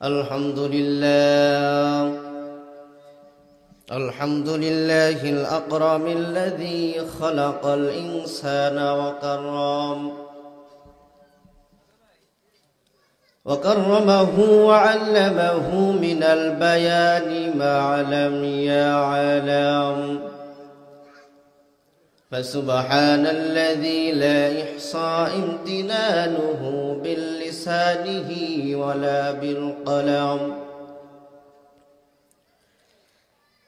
الحمد لله الأكرم الذي خلق الإنسان وكرمه وعلمه من البيان ما لم يعلم فسبحان الذي لا يحصى امتنانه بلسانه ولا بالقلم.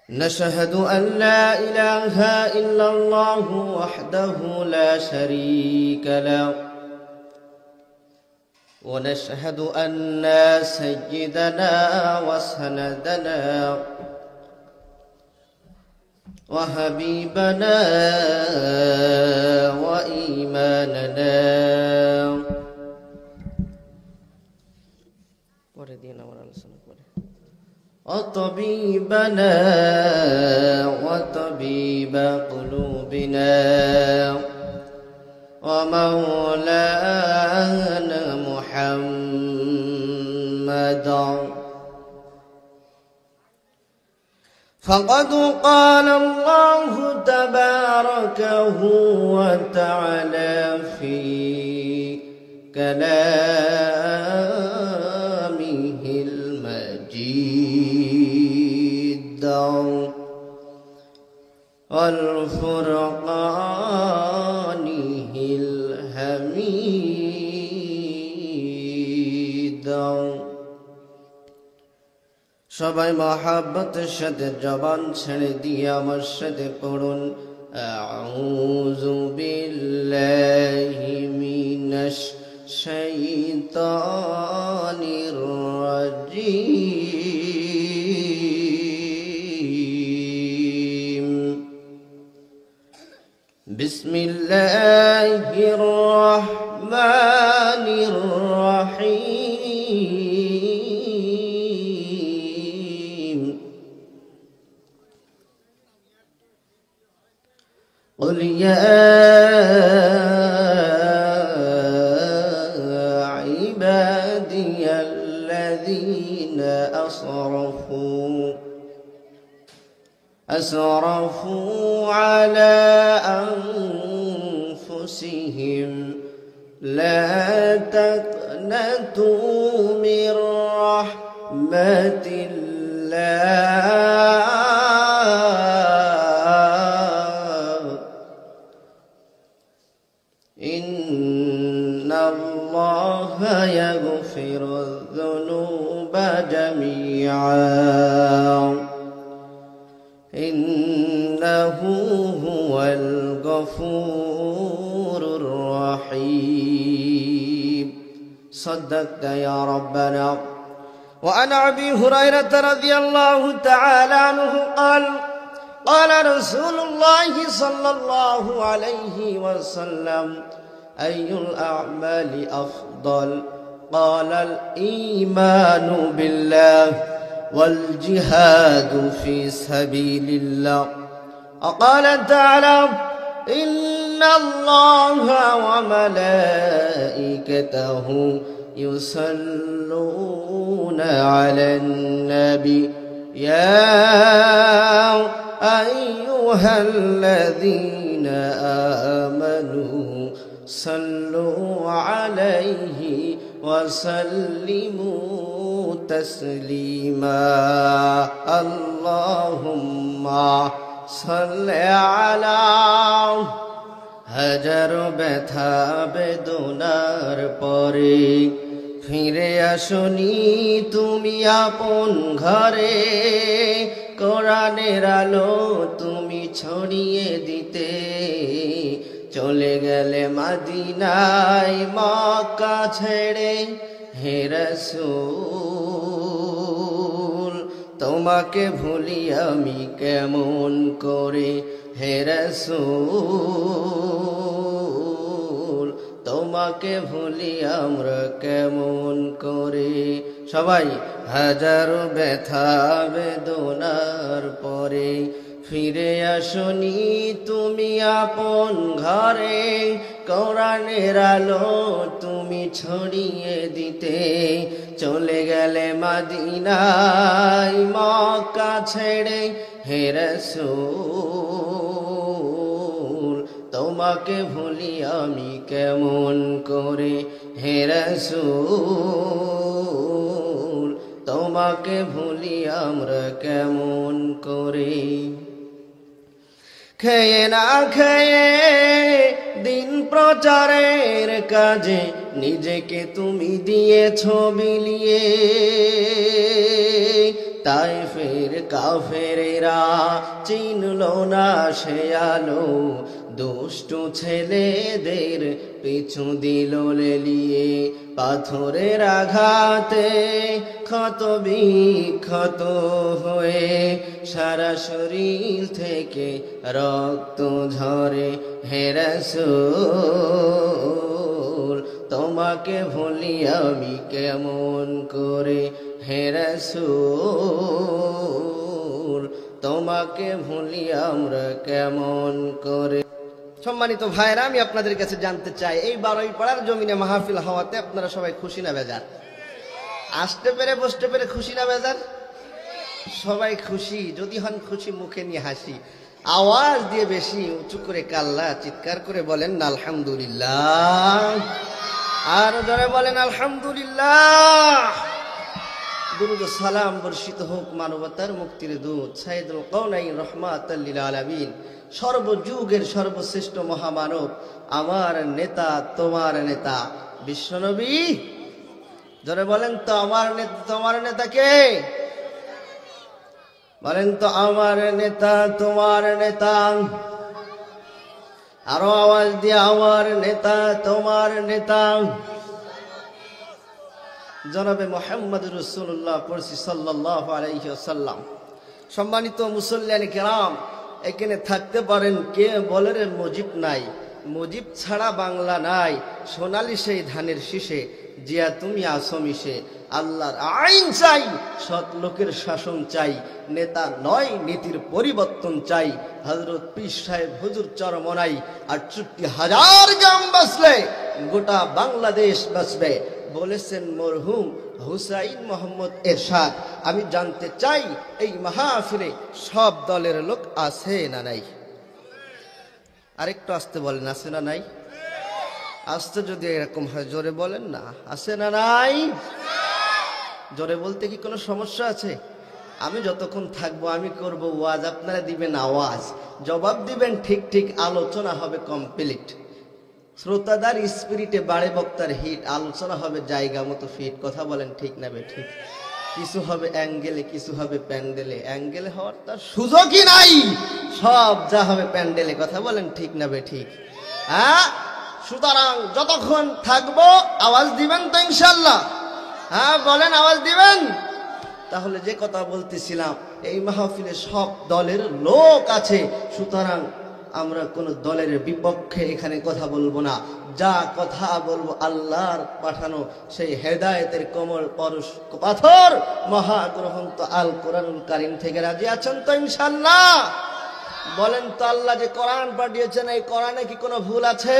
نشهد أن لا إله إلا الله وحده لا شريك له، ونشهد أن سيدنا وسندنا وحبيبنا وإيماننا وطبيبنا وطبيب قلوبنا ومولانا محمدا. فقد قال الله تبارك وتعالى في كلامه المجيد والفرقانه الحميد. সবাই মহাব্বতের সাথে জবান ছেড়ে দিয়ে আমার সাথে পড়ুন আউযু বিল্লাহি মিনাশ শাইতানির রাজীম। বিসমিল্লাহির রহমানির রহিম। قل يا عبادي الذين أسرفوا على أنفسهم لا تقنطوا من رحمة الله إن الله يغفر الذنوب جميعا إنه هو الغفور الرحيم. صدقت يا ربنا. وعن أبي هريرة رضي الله تعالى عنه قال قال رسول الله صلى الله عليه وسلم أي الأعمال أفضل؟ قال الإيمان بالله والجهاد في سبيل الله. وقال تعالى إن الله وملائكته يصلون على النبي يا أيها الذين آمنوا صلوا عليه وسلموا تسليما. اللهم صل على হাজার ব্যথা বেদনার পরে ফিরে আসনি তুমি আপন ঘরে। কোরআনের আলো তুমি ছড়িয়ে দিতে চলে গেলে মদিনায় মক্কা ছেড়ে। হে রাসূল তোমাকে ভুলি আমি কেমন করে। হে রাসূল তোমাকে ভুলি আমরা কেমন করে। সবাই হাজারো ব্যথা বেদনার পরে ফিরে আসনি তুমি আপন ঘরে। কোরআনের আলো তুমি ছড়িয়ে দিতে চলে গেলে মদিনায় মক্কা ছেড়ে হে রাসূল তোমাকে ভুলি আমি কেমন করে হে রাসূল তোমাকে ভুলি আমরা কেমন করে খেয়ে না খেয়ে দিন প্রচারের কাজে নিজেকে তুমি দিয়েছ বিলিয়ে তায়েফের কাফেরেরা চিনল না সে আলো দুষ্টু ছেলেদের পিছু দিল লেলিয়ে পাথরের আঘাতে ক্ষত বিক্ষত হয়ে সারা শরীর থেকে রক্ত ঝরে হে রাসূল তোমাকে ভুলি আমি কেমন করে হে রাসূল তোমাকে ভুলি আমরা কেমন করে। সম্মানিত ভাইরা, আমি আপনাদের কাছে জানতে চাই, এই 12ই পাড়ার জমিনে মাহফিল হওয়াতে আপনারা সবাই খুশি না বেজার? আসতে পেরে বসতে পেরে খুশি না বেজার? সবাই খুশি। যদি হন খুশি মুখে নিয়ে হাসি, আওয়াজ দিয়ে বেশি উঁচু করে কাল্লা চিৎকার করে বলেন না আলহামদুলিল্লাহ, আর জোরে বলেন আলহামদুলিল্লাহ। দুরুদ ও সালাম বর্ষিত হোক মানবতার মুক্তির দূত সাইয়্যিদুল কাওনাইন রাহমাতাল লিল আলামিন, সর্বযুগের সর্বশ্রেষ্ঠ মহামানব, আমার নেতা তোমার নেতা বিশ্বনবী। জোরে বলেন তো আমার নেতা, তোমার নেতা কে? বলেন তো আমার নেতা তোমার নেতা। আরো আওয়াজ দিয়ে আমার নেতা তোমার নেতা। জনাবে মুহাম্মদ রাসূলুল্লাহ পড়ছি সাল্লাল্লাহু আলাইহি ওয়াসাল্লাম। সম্মানিত মুসল্লিয়ান কিরাম, এখানে থাকতে পারেন কে বলে রে মুজিব নাই, মুজিব ছাড়া বাংলা নাই, সোনালি সেই ধানের শীষে জিয়া তুমি আসো মিশে। আল্লাহর আইন চাই, সৎ লোকের শাসন চাই, নেতা নয় নীতির পরিবর্তন চাই। হযরত পীর সাহেব হুজুর চরমনাই 68,000 গ্রাম বাঁচলে গোটা বাংলাদেশ বাঁচবে বলেছেন মরহুম হুসাইন মোহাম্মদ এরশাদ। আমি জানতে চাই, এই মাহফিলে সব দলের লোক আছে না নাই? আরেকটু আসতে বলেন, আছে না নাই? আসতে যদি এরকম হয় জোরে বলেন না, আছে না নাই? জোরে বলতে কি কোনো সমস্যা আছে? আমি যতক্ষণ থাকবো আমি করব ওয়াজ, আপনারা দিবেন আওয়াজ, জবাব দিবেন ঠিক ঠিক, আলোচনা হবে কমপ্লিট। শ্রোতাদার স্পিরিটে বাড়ে বক্তার হিট, আলোচনা হবে জায়গা মতো ফিট। কথা বলেন ঠিক না বে ঠিক? কিছু হবে অ্যাঙ্গেলে, কিছু হবে প্যান্ডেলে। অ্যাঙ্গেলে হওয়ার তার সুযোগই নাই, সব যা হবে প্যান্ডেলে। কথা বলেন ঠিক না বে ঠিক? হ্যাঁ, সুতরাং যতক্ষণ থাকবো আওয়াজ দিবেন তো ইনশাল্লাহ? হ্যাঁ বলেন, আওয়াজ দিবেন? তাহলে যে কথা বলতেছিলাম, এই মাহফিলে সব দলের লোক আছে, সুতরাং আমরা কোন দলের বিপক্ষে এখানে কথা বলবো না। যা কথা বলবো আল্লাহর পাঠানো সেই হেদায়েতের কোমল পরশ পাথর মহাগ্রন্থ আল কোরআনুল কারীম থেকে। রাজি আছেন তো ইনশাআল্লাহ? বলেন তো, আল্লাহ যে কোরআন পাঠিয়েছেন, এই কোরআনে কি কোনো ভুল আছে?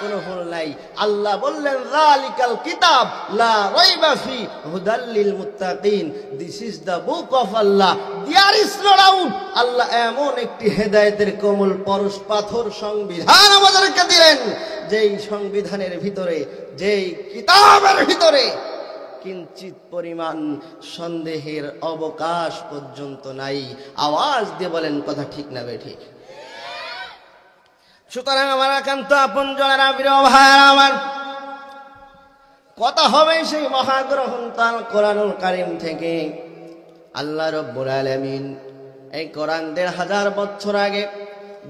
কোনো ভুল নাই। আল্লাহ বললেন যালিকাল কিতাব লা রাইবা ফি হুদাল লিল মুত্তাকিন, this is the book of Allah, there is no doubt. আল্লাহ এমন একটি হেদায়েতের কোমল পরশ পাথর সংবিধান আমাদেরকে দিলেন, যেই সংবিধানের ভিতরে, যেই কিতাবের ভিতরে কিঞ্চিত পরিমাণ সন্দেহের অবকাশ পর্যন্ত নাই। আওয়াজ দিয়ে বলেন কথা ঠিক না বে ঠিক? সুতরাং আমার একান্ত আপন জনেরা, প্রিয় ভাইরা আমার, কথা হবে সেই মহাগ্রন্থ আল কোরআনুল কারীম থেকে। আল্লাহ রাব্বুল আলামিন এই কোরআন ১৫০০ বছর আগে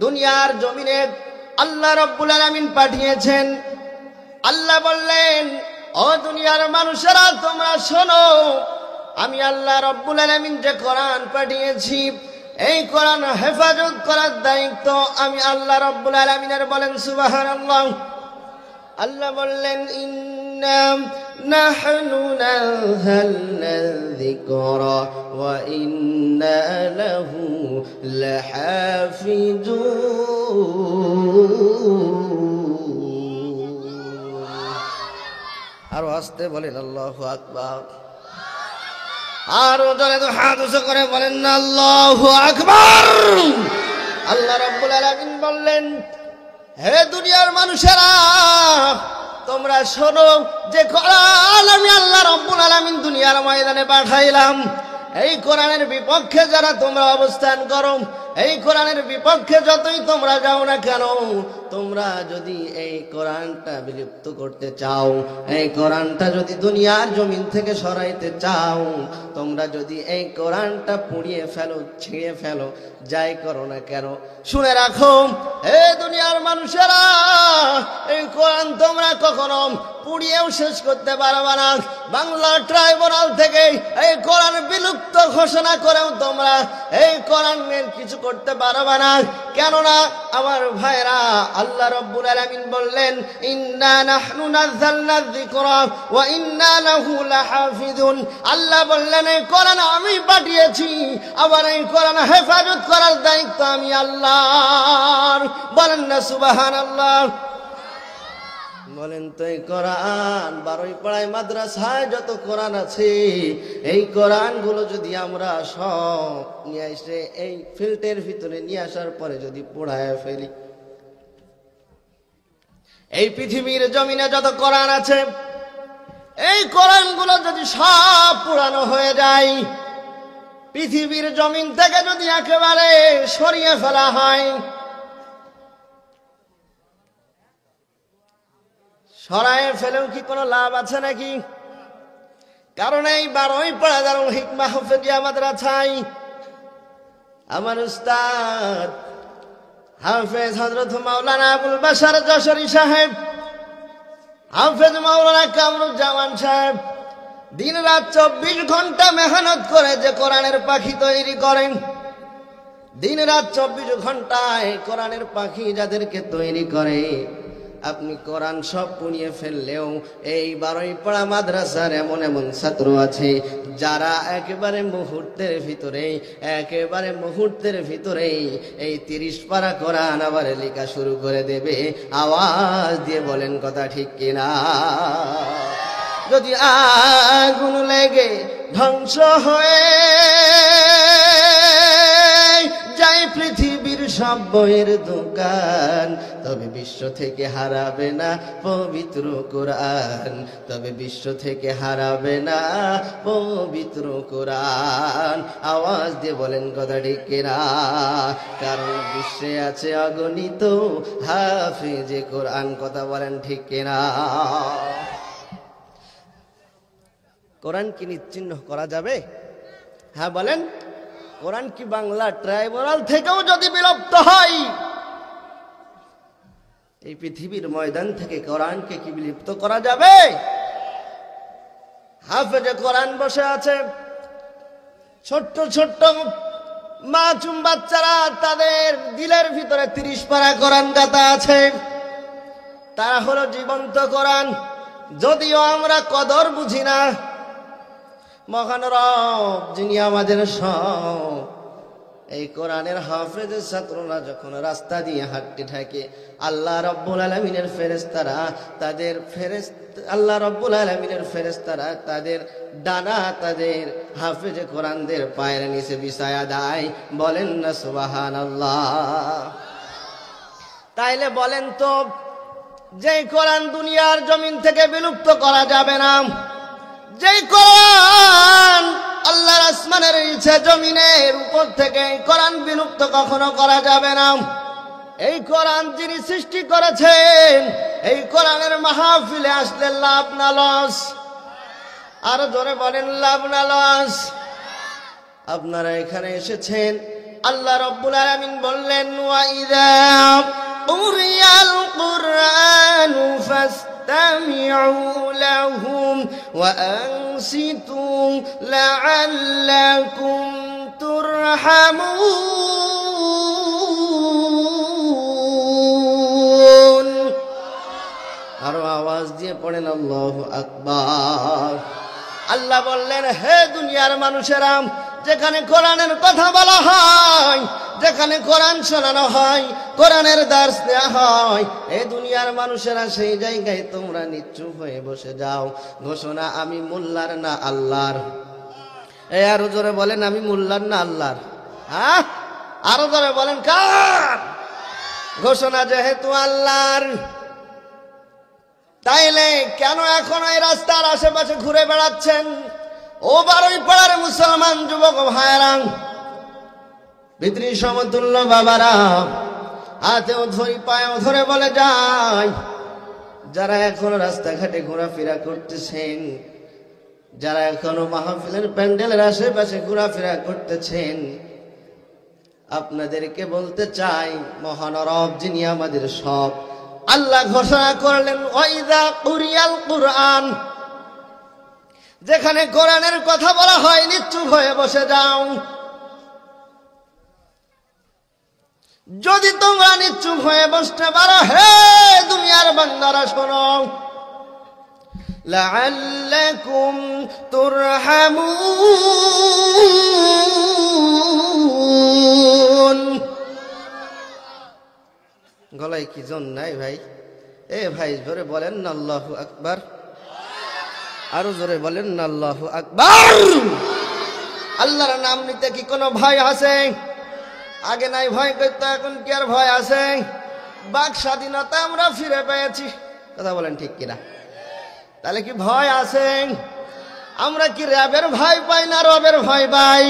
দুনিয়ার জমিনে আল্লাহ রাব্বুল আলামিন পাঠিয়েছেন। আল্লাহ বললেন, ও দুনিয়ার মানুষেরা তোমরা শোনো, আমি আল্লাহ রাব্বুল আলামিন যে কোরআন পাঠিয়েছি, এই কোরআন হেফাজত করার দায়িত্ব আমি আল্লাহ রাব্বুল আলামিনের। বলেন সুবহানাল্লাহ। আল্লাহ বললেন, ইন্না নাহনু নাযালনা যিকরা ওয়া ইন্না লাহু লাহাফিজুন। আরো আস্তে বলেন আল্লাহু আকবার। আরো জোরে তো হাত উঁচু করে বলেন না আল্লাহু আকবার। আল্লাহ রাব্বুল আলামিন বললেন, হে দুনিয়ার মানুষেরা তোমরা শোনো, যে কোরআন আমি আল্লাহ রাব্বুল আলামিন দুনিয়ার ময়দানে পাঠাইলাম, এই কোরআনের বিপক্ষে যারা তোমরা অবস্থান করো, এই কোরআনের বিপক্ষে যতই তোমরা যাও না কেন, তোমরা যদি এই কোরআনটা বিলুপ্ত করতে চাও, এই কোরআনটা যদি দুনিয়ার জমিন থেকে সরাইতে চাও, তোমরা যদি এই কোরআনটা পুড়িয়ে ফেলো, ছিঁড়ে ফেলো, যাই করো না কেন, শুনে রাখো হে দুনিয়ার মানুষেরা, এই কোরআন তোমরা কখনো পুড়িয়েও শেষ করতে পারবে না। বাংলা ট্রাইব্যুনাল থেকে এই কোরআন বিলুপ্ত ঘোষণা করেও তোমরা এই কোরআনের কিছু করতে পারবে না। কেননা আমার ভাইরা, আল্লাহ রাব্বুল আলামিন বললেন, ইন্না নাহনু নাযালনা যিকরা ওয়া ইন্না লাহু লাহাফিজুন। আল্লাহ বললেন এই কোরআন আমি পাঠিয়েছি, আবার এই কোরআন হেফাজত করার দায়িত্ব আমি আল্লাহর। বলেন না সুবহানাল্লাহ। বলেন তো এই কোরআন 12ই পাড়ায় মাদ্রাসায় যত কোরআন আছে, এই কোরআনগুলো যদি আমরা সব নিয়ে এসে এই ফিল্টের ভিতরে নিয়ে আসার পরে যদি পোড়ায় ফেলি, এই পৃথিবীর জমিনে যত কোরআন আছে, এই কোরআনগুলো যদি সব পুরানো হয়ে যায়, পৃথিবীর জমিন থেকে যদি একেবারে সরিয়ে ফেলা হয়, সরায়ে ফেলেও কি কোনো লাভ আছে নাকি? কারণ এই 12ই পাড়া দারুল হিকমা হাফেজিয়া মাদ্রাসায় আমার উস্তাদ হাফেজ হযরত মাওলানা আবুল বাশার যশোরী সাহেব, হাফেজ মাওলানা কামরুজ্জামান সাহেব দিন রাত 24 ঘন্টা মেহনত করে যে কোরআনের পাখি তৈরি করেন, দিন রাত 24 ঘন্টায় কোরআনের পাখি যাদেরকে তৈরি করে, আপনি কোরআন সব পুড়িয়ে ফেললেও এই 12ই পাড়া মাদ্রাসার এমন এমন ছাত্র আছে যারা একেবারে মুহূর্তের ভিতরেই এই 30 পারা কোরআন আবার লেখা শুরু করে দেবে। আওয়াজ দিয়ে বলেন কথা ঠিক কিনা? যদি আগুন লেগে ধ্বংস হয়ে যায় পৃথিবীর সব বইয়ের দোকান, তবে বিশ্ব থেকে হারাবে না পবিত্র কোরআন, তবে বিশ্ব থেকে হারাবে না পবিত্র কোরআন। আওয়াজ দিয়ে বলেন কথা ঠিক কিনা? কারণ বিশ্বে আছে অগণিত হাফেজে কোরআন। কথা বলেন ঠিক কিনা? কোরআন কি নিশ্চিহ্ন করা যাবে? হ্যাঁ বলেন। কোরআন কি বাংলা ট্রাইব্যুনাল থেকেও যদি বিলুপ্ত হয়, এই পৃথিবীর ময়দান থেকে কোরআনকে কি বিলুপ্ত করা যাবে? হাফেজে কোরআন বসে আছে, ছোট্ট ছোট্ট মাসুম বাচ্চারা, তাদের দিলের ভিতরে 30 পারা কোরআন গাঁথা আছে, তারা হলো জীবন্ত কোরআন। যদিও আমরা কদর বুঝি না, মহান রব যিনি আমাদের সব, এই কোরআনের হাফেজের ছাত্ররা যখন রাস্তা দিয়ে হাঁটতে থাকে, আল্লাহ রাব্বুল আলামিনের ফেরেশতারা তাদের ডানা তাদের হাফেজে কোরআনদের পায়ের নিচে বিছায়া দেয়। বলেন না সুবহানাল্লাহ। তাইলে বলেন তো, যেই কোরআন দুনিয়ার জমিন থেকে বিলুপ্ত করা যাবে না, যেই কোরআন আল্লাহর আসমানের নিচে জমিনের উপর থেকে এই কোরআন বিলুপ্ত কখনো করা যাবে না, এই কোরআন যিনি সৃষ্টি করেছেন, এই কোরআনের মাহফিলে আসলে লাভ না লস? আরো জোরে বলেন লাভ না লস? আপনারা এখানে এসেছেন, আল্লাহ রাব্বুল আলামিন বললেন, ওয়া ইযা উরিয়াল কুরআনু فاستمعوا لهم وأنصتوا لعلكم ترحمون। আরো আওয়াজ দিয়ে পড়েন আল্লাহু আকবার। আল্লাহ বললেন, হে দুনিয়ার মানুষেরা, যেখানে কোরআনের কথা বলা হয়, যেখানে কোরআন শোনানো হয়, কোরআনের দার্স দেওয়া হয়, এই দুনিয়ার মানুষেরা সেই জায়গায় তোমরা নিশ্চুপ হয়ে বসে যাও। ঘোষণা আমি মোল্লার না আল্লাহর? আরো জোরে বলেন, আমি মোল্লার না আল্লাহর? হ্যাঁ, আরো জোরে বলেন, কার? ঘোষণা যেহেতু আল্লাহর, তাইলে কেন এখন এই রাস্তার আশেপাশে ঘুরে বেড়াচ্ছেন? ও বারুইপাড়ার মুসলমান যুবক ভাইরা, পিতৃ সমতুল্য বাবারা, হাতেও ধরি পায়েও ধরে বলে যায়, যারা এখনো রাস্তাঘাটে ঘোরাফেরা করতেছেন, যারা এখনো মাহফিলের প্যান্ডেলের আশেপাশে ঘোরাফেরা করতেছেন, আপনাদেরকে বলতে চাই, মহান রব যিনি আমাদের সব, আল্লাহ ঘোষণা করলেন, ওয়াইদা কুরিয়াল কুরআন, যেখানে কোরআনের কথা বলা হয় নিশ্চুপ হয়ে বসে যাও। যদি তোমরা নিশ্চুপ হয়ে বসতে পারো, হে দুনিয়ার বান্দারা শোনো, লাআল্লাকুম তুরহামুন। গলায় কি জন নাই ভাই? ভাই জোরে বলেন না আল্লাহু আকবার, আরো জোরে বলেন না আল্লাহু আকবার। আল্লাহর নাম নিতে কি কোনো ভয় আছে? আগে নাই ভয় করতো, এখন কি আর ভয় আছে? বাক স্বাধীনতা আমরা ফিরে পেয়েছি, কথা বলেন ঠিক কিনা? তাহলে কি ভয় আছে? আমরা কি র্যাবের ভয় পাই না রবের ভয় পাই?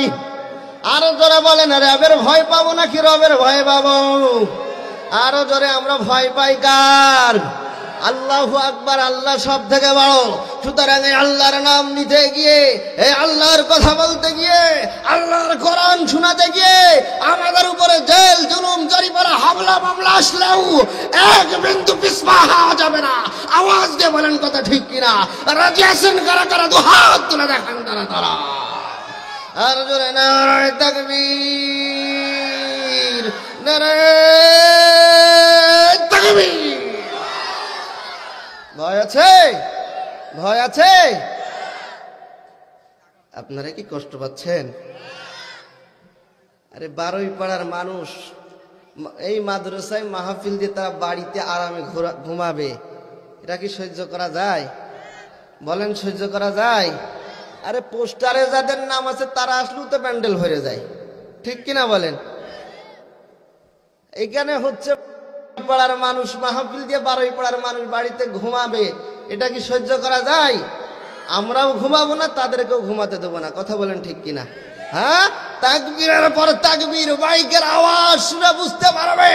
আরো জোরে বলেন, র্যাবের ভয় পাবো নাকি রবের ভয় পাবো? আরো জোরে, আমরা ভয় পাই কার? আল্লাহু আকবার, আল্লাহ সব থেকে বড়। সুতরাং এই আল্লাহর নাম নিতে গিয়ে, এই আল্লাহর কথা বলতে গিয়ে, আল্লাহর কোরআন শোনাতে গিয়ে আমাদের উপরে জেল জুলুম জরিমানা হামলা মামলা আসলেও এক বিন্দু পিছপা হওয়া যাবে না। আওয়াজ দিয়ে বলেন কথা ঠিক কিনা? রাজি আছেন কারা কারা? দু হাত তুলে দেখান তারা তারা। আর জোরে নারায়ে তাকবীর, নারায়ে তাকবীর। ভয় আছে? ভয় আছে? আপনারা কি কষ্ট পাচ্ছেন? আরে বারুইপাড়ার মানুষ এই মাদ্রাসায় মাহফিল দিয়ে তারা বাড়িতে আরামে ঘুমাবে, এটা কি সহ্য করা যায়? বলেন, সহ্য করা যায়? আরে পোস্টারে যাদের নাম আছে তারা আসলেও তো প্যান্ডেল ভরে যায়, ঠিক কিনা বলেন? এইখানে হচ্ছে পাড়ার মানুষ মাহফিল দিয়ে বারুইপাড়ার মানুষ বাড়িতে ঘুমাবে, এটা কি সহ্য করা যায়? আমরাও ঘুমাবো না, তাদেরকেও ঘুমাতে দেবো না, কথা বলেন ঠিক কিনা? হ্যাঁ, তাকবীরের পর তাকবীর, বাইকের আওয়াজ শুনে বুঝতে পারবে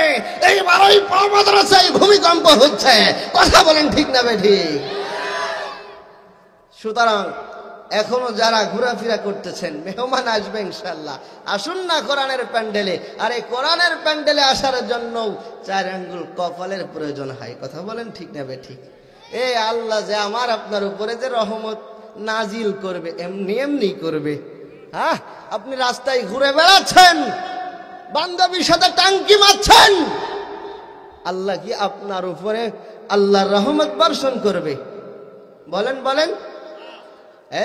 এই বারুইপাড়া মাদ্রাসায় ভূমিকম্প হচ্ছে, কথা বলেন ঠিক না বেঠিক? সুতরাং এখনো যারা ঘোরাফেরা করতেছেন, মেহমান আসবে ইনশাল্লাহ, আসুন না কোরআনের প্যান্ডেলে। আর এই কোরআনের প্যান্ডেলে আসার জন্য 4 আঙ্গুল কপালের প্রয়োজন হয়, কথা বলেন ঠিক না বেঠিক? আল্লাহ যে আমার আপনার উপরে যে রহমত নাজিল করবে, এমনি এমনি করবে। হ্যাঁ, আপনি রাস্তায় ঘুরে বেড়াচ্ছেন, বান্ধবীর সাথে টাঙ্কি মারছেন, আল্লাহ কি আপনার উপরে আল্লাহর রহমত বর্ষণ করবে? বলেন বলেন।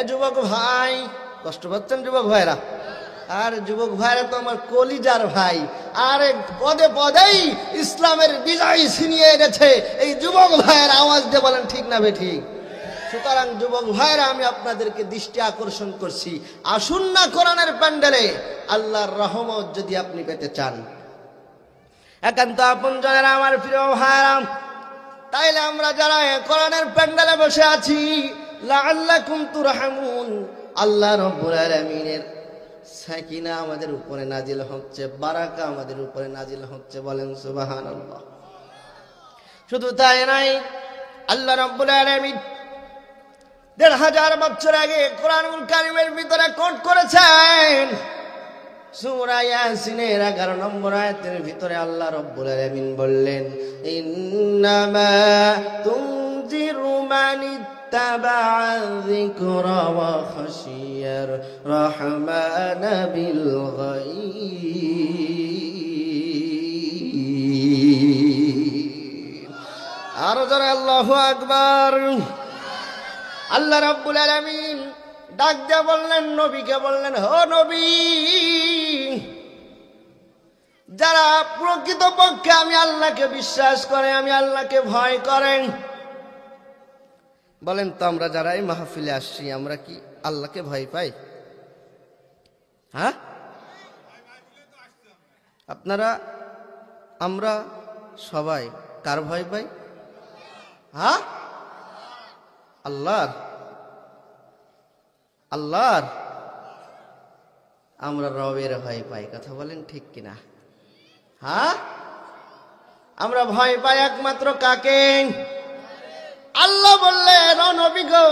যুবক ভাই, কষ্ট পাচ্ছেন যুবক ভাইরা? আর যুবক ভাইরা তো আমার কলিজার ভাই, আরে পদে পদেই ইসলামের বিজয় ছিনিয়ে এনেছে এই যুবক ভাইয়ের। আওয়াজ দিয়ে বলেন ঠিক না বেঠিক? সুতরাং যুবক ভাইরা, আমি আপনাদেরকে দৃষ্টি আকর্ষণ করছি, আসুন না কোরআনের প্যান্ডেলে। আল্লাহর রহমত যদি আপনি পেতে চান, একান্ত আপনজনেরা, আমার প্রিয় ভাইরা, তাইলে আমরা যারা কোরআনের প্যান্ডেলে বসে আছি, লাআল্লাকুম তুরহামুন, আল্লাহ রাব্বুল আলামিনের সাকিনা আমাদের উপরে নাজিল হচ্ছে, বারাকা আমাদের উপরে নাজিল হচ্ছে, বলেন সুবহানাল্লাহ। শুধু তাই নাই, আল্লাহ রাব্বুল আলামিন ১৫০০ বছর আগে কোরআনুল কারীমের ভিতরে কোট করেছেন। সূরা ইয়াসিনের 11 নম্বর আয়াতের ভিতরে আল্লাহ রাব্বুল আলামিন বললেন, ইন্নামা তুনজিরু মানিত্তাবা'a যিকরা ওয়া খাশিয়ার রাহমান বিল গায়ব। আর যারা আল্লাহু আকবার। আল্লাহ রাব্বুল আলামিন ডাক দিয়ে বললেন, নবীকে বললেন, হো নবী, যারা প্রকৃতপক্ষে আমি আল্লাহকে বিশ্বাস করে, আমি আল্লাহকে ভয় করেন, বলেন তো আমরা যারা এই মাহফিলে আসছি আমরা কি আল্লাহকে ভয় পাই? হ্যাঁ, আপনারা আমরা সবাই কার ভয় পাই? হ্যাঁ, আল্লাহর। আল্লাহর আমরা রবের ভয় পাই, কথা বলেন ঠিক কিনা? হ্যাঁ, আমরা ভয় পাই একমাত্র কাকে? আল্লাহ বললেন, ও নবী গো,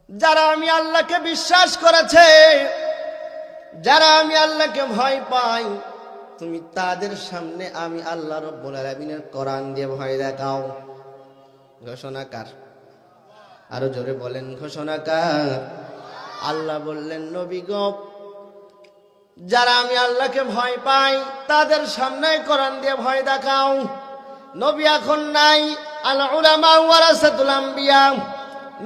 যারা আমি আল্লাহকে বিশ্বাস করেছে, যারা আমি আল্লাহকে ভয় পাই, তুমি তাদের সামনে আমি আল্লাহ রাব্বুল আলামিনের কোরআন দিয়ে ভয় দেখাও। ঘোষণাকার? আরো জোরে বলেন, ঘোষণাকার। আল্লাহ বললেন, নবী গো, যারা আমি আল্লাহকে ভয় পাই তাদের সামনে কোরআন দিয়ে ভয় দেখাও। নবী এখন নাই, আল উলামা ওয়ারাসাতুল আম্বিয়া,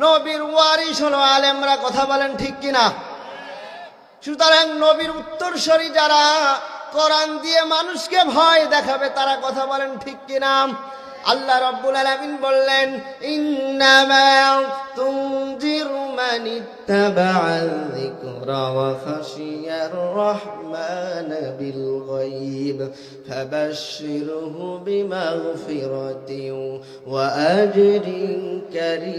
নবীর ওয়ারিস হলো আলেমরা, কথা বলেন ঠিক কিনা? সুতরাং নবীর উত্তরসূরি যারা কোরআন দিয়ে মানুষকে ভয় দেখাবে তারা, কথা বলেন ঠিক কিনা? আল্লাহ রাব্বুল আলামিন বললেন, ইন্নামা তুনজিরু মান ইত্তাবাআল যিকরা ওয়া খাশিয়ার রাহমান বিল গায়ব ফাবাশশিরহু বিমাগফিরাতিন ওয়া আজরিন কারীম।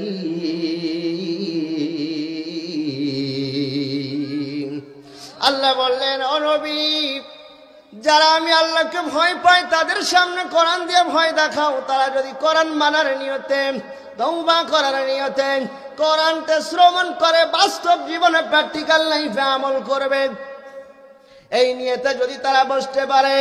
আল্লাহ বললেন, ও নবী, যারা আমি আল্লাহকে ভয় পাই তাদের সামনে কোরআন দিয়ে ভয় দেখাও। তারা যদি কোরআন মানার নিয়তে, তওবা করার নিয়তে কোরআনকে শ্রবণ করে বাস্তব জীবনে প্র্যাকটিক্যাল লাইফে আমল করবে, এই নিয়তে যদি তারা বসতে পারে,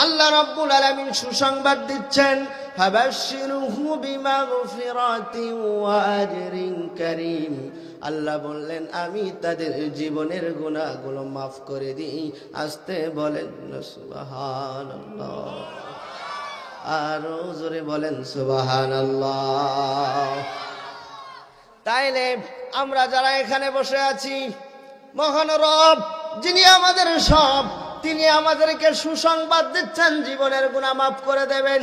আল্লাহ রাব্বুল আলামিন সুসংবাদ দিচ্ছেন, ফাবাশশিরহু বিমাগফিরাতিন ওয়া আজরিন কারীম। আল্লাহ বললেন, আমি তাদের জীবনের গুনাহগুলো মাফ করে দিই। আসতে বলেন সুবহানাল্লাহ, আরো জোরে বলেন সুবহানাল্লাহ। তাইলে আমরা যারা এখানে বসে আছি, মহান রব যিনি আমাদের সব, তিনি আমাদেরকে সুসংবাদ দিচ্ছেন জীবনের গুনাহ মাফ করে দেবেন।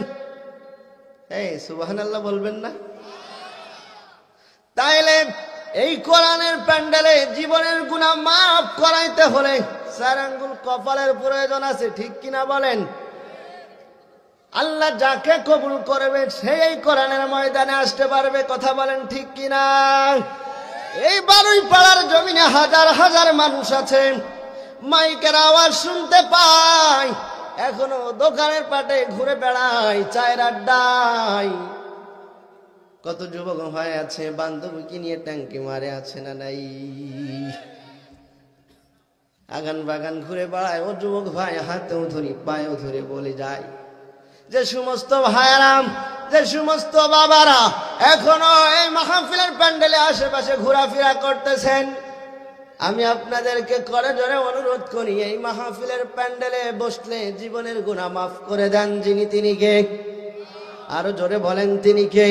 এই সুবহানাল্লাহ বলবেন না? তাইলে এই কোরআনের প্যান্ডেলে জীবনের গুনাহ মাফ করাইতে হলে 4 আঙ্গুল কপালের প্রয়োজন আছে, ঠিক কিনা বলেন? আল্লাহ যাকে কবুল করবে সেই এই কোরআনের ময়দানে আসতে পারবে, কথা বলেন ঠিক কিনা? এই বারুইপাড়ার জমিনে হাজার হাজার মানুষ আছে, মাইকের আওয়াজ শুনতে পায়, এখনো দোকানের পাটে ঘুরে বেড়ায়, চায়ের আড্ডায়। কত যুবক ভাই আছে বান্ধবীকে নিয়ে ট্যাঙ্কি মারে, আছে না নাই? আগান বাগান ঘুরে বেড়ায়, ও যুবক ভাই হাতেও ধরি পায়েও ধরে বলে যায়। যে সমস্ত ভাইয়ারাম, যে সমস্ত বাবারা এখনো এই মাহফিলের প্যান্ডেলে আশেপাশে ঘোরাফেরা করতেছেন, আমি আপনাদেরকে করে জোরে অনুরোধ করি, এই মাহফিলের প্যান্ডেলে বসলে জীবনের গুনাহ মাফ করে দেন যিনি, তিনি কে? আরো জোরে বলেন, তিনি কে?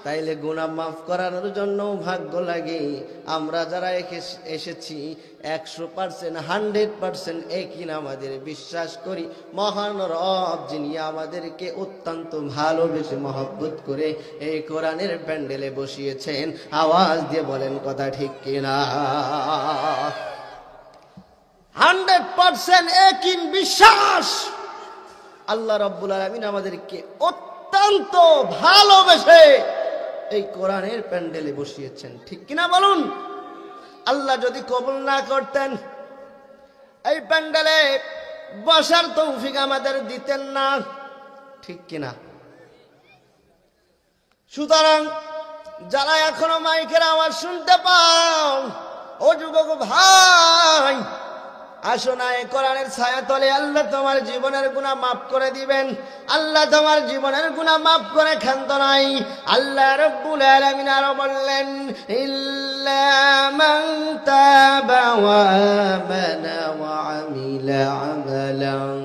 তাইলে গুনাহ মাফ করানোর জন্য ভাগ্য লাগে। আমরা যারা এসেছি 100%, 100% একই আমাদের বিশ্বাস করি, মহান রব যিনি আমাদেরকে অত্যন্ত ভালোবেসে মহব্বত করে এই কোরআনের প্যান্ডেলে বসিয়েছেন। আওয়াজ দিয়ে বলেন কথা ঠিক কিনা? 100% একই বিশ্বাস। আল্লাহ রাব্বুল আলামিন আমাদেরকে অত্যন্ত ভালোবেসে এই কোরআনের প্যান্ডেলে বসিয়েছেন, ঠিক কিনা বলুন? আল্লাহ যদি কবুল না করতেন, এই প্যান্ডেলে বসার তৌফিক আমাদের দিতেন না, ঠিক কিনা? সুতরাং যারা এখনো মাইকের আওয়াজ শুনতে পাও, ও যুবক ভাই, আসো না এই কোরআনের ছায়া তলে, আল্লাহ তোমার জীবনের গুনাহ মাফ করে দিবেন। আল্লাহ তোমার জীবনের গুনাহ মাফ করে ক্ষান্ত নাই। আল্লাহ রাব্বুল আলামিন আরো বললেন, ইল্লা মান তাবা ওয়া আমানা ওয়া আমিলা আমালান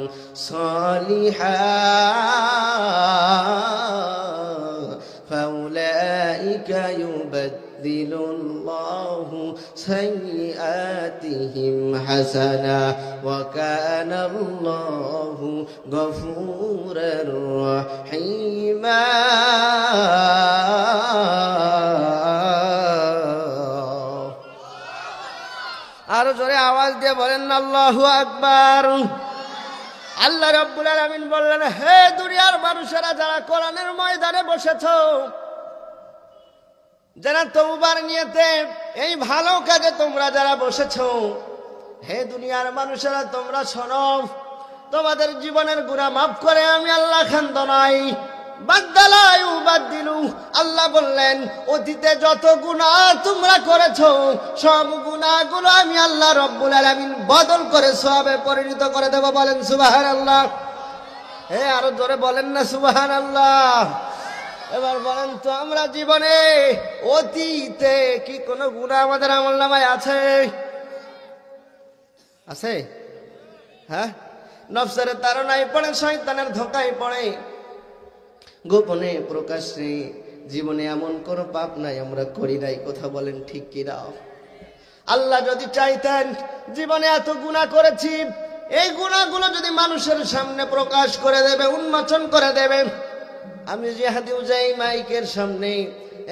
সালিহান ফাউলাইকা ইউবাদদিলুল্লাহ আল্লাহু সাইয়্যাতিহিম হাসানা ওয়া কানা আল্লাহু গফুরার রাহিমা। আরো জোরে আওয়াজ দিয়ে বলেন আল্লাহু আকবার। আল্লাহ রাব্বুল আলামিন বললেন, হে দুনিয়ার মানুষেরা যারা কোরআনের ময়দানে বসেছো, যারা তওবার নিয়তে এই ভালো কাজে তোমরা যারা বসেছো, হে দুনিয়ার মানুষেরা তোমরা শোনো, তোমাদের জীবনের গুনাহ মাফ করে আমি আল্লাহ ক্ষান্ত নাই। বাদদালাই উবাদদিলু, আল্লাহ বললেন অতীতে যত গুনাহ তোমরা করেছো সব গুনাহগুলো আমি আল্লাহ রাব্বুল আলামিন বদল করে সওয়াবে পরিণত করে দেব। বলেন সুবহানাল্লাহ। হে আরো জোরে বলেন না সুবহানাল্লাহ। এবার বলেন তো আমরা জীবনে অতীতে কি কোনো গুনাহ আমাদের আমলনামায় আছে? আছে? হ্যাঁ, নফসের তাড়নায় পড়ে, শয়তানের ধোঁকায় পড়ে, গোপনে প্রকাশ্যে জীবনে এমন কোনো পাপ নাই আমরা করি নাই। কথা বলেন ঠিক কি না? আল্লাহ যদি চাইতেন জীবনে এত গুনাহ করেছি, এই গুনাহগুলো যদি মানুষের সামনে প্রকাশ করে দেবে, উন্মোচন করে দেবে। আমি জিহাদিও যাই মাইকের সামনে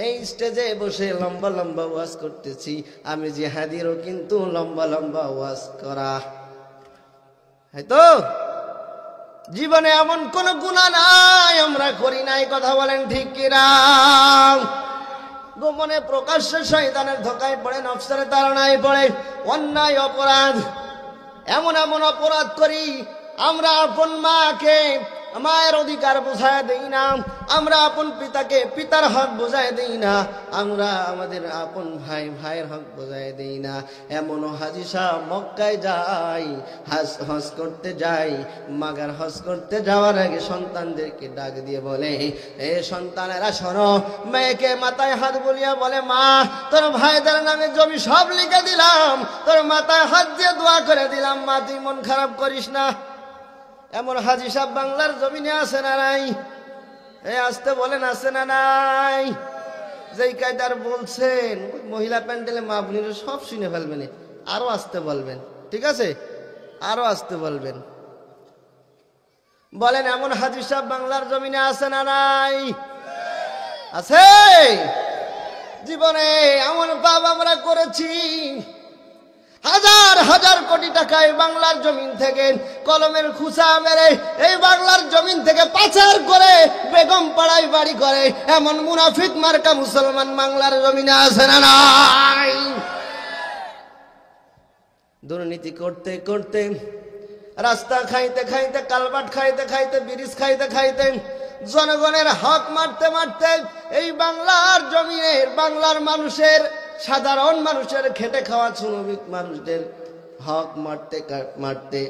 এই স্টেজে বসে লম্বা লম্বা ওয়াজ করতেছি, আমি জিহাদিরও কিন্তু লম্বা লম্বা ওয়াজ করা। হয়তো জীবনে এমন কোন গুনাহ নাই আমরা করি নাই। কথা বলেন ঠিক কিনা? গোপনে প্রকাশ্যে শয়তানের ধোঁকায় পড়ে, নফসের তাড়নায় পড়ে, অন্যায় অপরাধ, এমন এমন অপরাধ করি আমরা আপন মাকে মায়ের অধিকার বুঝায় দেই না, আমরা আপন পিতাকে পিতার হক বুঝায় দেই না, আমরা আমাদের আপন ভাইয়ের হক বুঝায় দেই না। এমনও হাজী সাহেব মক্কায় যাই, হজ করতে যাই, মাগার হজ করতে যাওয়ার আগে সন্তানদেরকে ডাক দিয়ে বলে, এ সন্তানেরা শোনো, মেয়েকে মাথায় হাত বুলিয়ে বলে, মা তোর ভাইদের নামে জমি সব লিখে দিলাম, তোর মাথায় হাত দিয়ে দোয়া করে দিলাম, মা তুই মন খারাপ করিস না। এমন হাজী সাহেব বাংলার জমিনে আছে না নাই? আসতে বলেন আছে না নাই? যেই কায়দার বলছেন মহিলা প্যান্ডেলে মা বোনেরা সব শুনে ফেলবেন, আরো আসতে বলবেন, ঠিক আছে? আরো আসতে বলবেন। বলেন এমন হাজী সাহেব বাংলার জমিনে আছে না নাই? আছে। জীবনে এমন পাপ আমরা করেছি, হাজার হাজার কোটি টাকায় বাংলার জমিন থেকে কলমের খুচা মেরে এই বাংলার জমিন থেকে পাচার করে বেগম পাড়ায় বাড়ি করে এমন মুনাফিক মার্কা মুসলমান বাংলার জমিনে আছে না নাই? দুর্নীতি করতে করতে, রাস্তা খাইতে খাইতে, কালবাট খাইতে খাইতে, ব্রিজ খাইতে খাইতে, জনগণের হক মারতে মারতে এই বাংলার জমিনের, বাংলার মানুষের, সাধারণ মানুষের, খেটে খাওয়া শ্রমিক মানুষদের হক মারতে মারতে